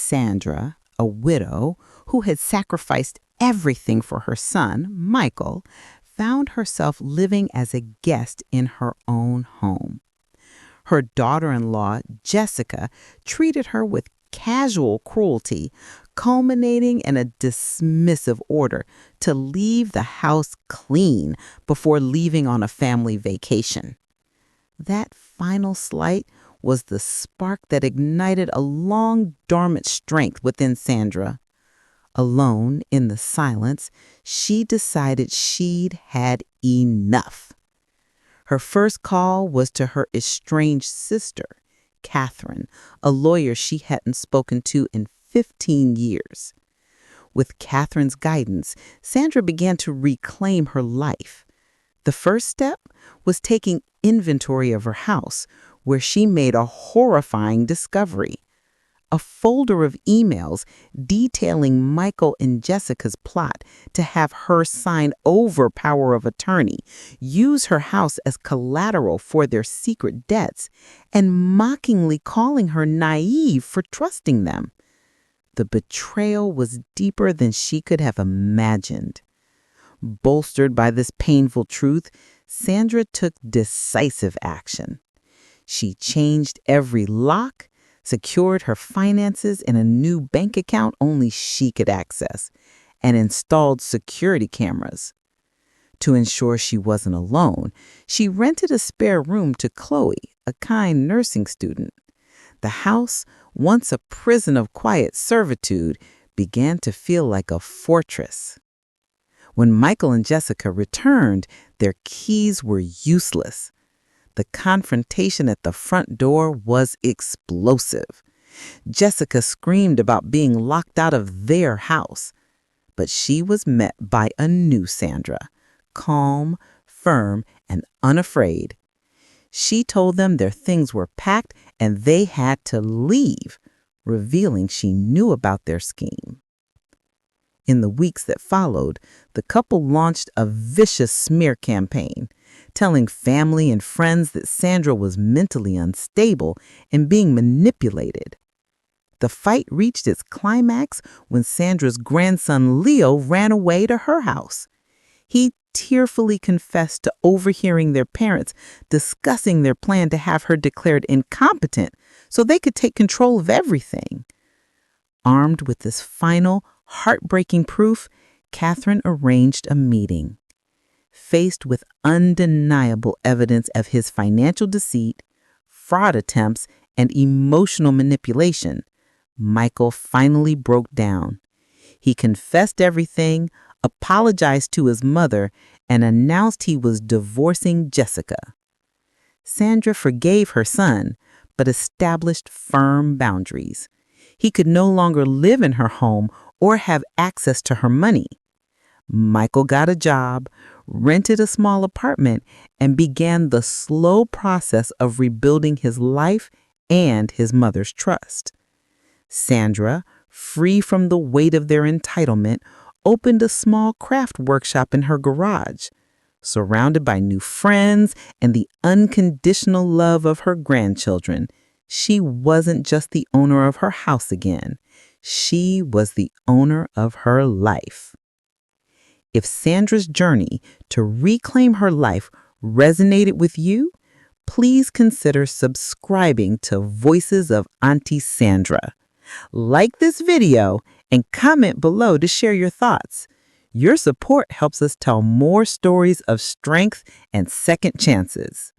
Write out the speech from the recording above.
Sandra, a widow who had sacrificed everything for her son, Michael, found herself living as a guest in her own home. Her daughter-in-law, Jessica, treated her with casual cruelty, culminating in a dismissive order to leave the house clean before leaving on a family vacation. That final slight was the spark that ignited a long-dormant strength within Sandra. Alone in the silence, she decided she'd had enough. Her first call was to her estranged sister, Catherine, a lawyer she hadn't spoken to in 15 years. With Catherine's guidance, Sandra began to reclaim her life. The first step was taking inventory of her house, where she made a horrifying discovery. A folder of emails detailing Michael and Jessica's plot to have her sign over power of attorney, use her house as collateral for their secret debts, and mockingly calling her naive for trusting them. The betrayal was deeper than she could have imagined. Bolstered by this painful truth, Sandra took decisive action. She changed every lock, secured her finances in a new bank account only she could access, and installed security cameras. To ensure she wasn't alone, she rented a spare room to Chloe, a kind nursing student. The house, once a prison of quiet servitude, began to feel like a fortress. When Michael and Jessica returned, their keys were useless. The confrontation at the front door was explosive. Jessica screamed about being locked out of their house, but she was met by a new Sandra, calm, firm, and unafraid. She told them their things were packed and they had to leave, revealing she knew about their scheme. In the weeks that followed, the couple launched a vicious smear campaign, telling family and friends that Sandra was mentally unstable and being manipulated. The fight reached its climax when Sandra's grandson Leo ran away to her house. He tearfully confessed to overhearing their parents discussing their plan to have her declared incompetent so they could take control of everything. Armed with this final, heartbreaking proof, Catherine arranged a meeting. Faced with undeniable evidence of his financial deceit, fraud attempts, and emotional manipulation, Michael finally broke down. He confessed everything, apologized to his mother, and announced he was divorcing Jessica. Sandra forgave her son, but established firm boundaries. He could no longer live in her home or have access to her money. Michael got a job, rented a small apartment, and began the slow process of rebuilding his life and his mother's trust. Sandra, free from the weight of their entitlement, opened a small craft workshop in her garage. Surrounded by new friends and the unconditional love of her grandchildren, she wasn't just the owner of her house again. She was the owner of her life. If Sandra's journey to reclaim her life resonated with you, please consider subscribing to Voices of Auntie Sandra. Like this video and comment below to share your thoughts. Your support helps us tell more stories of strength and second chances.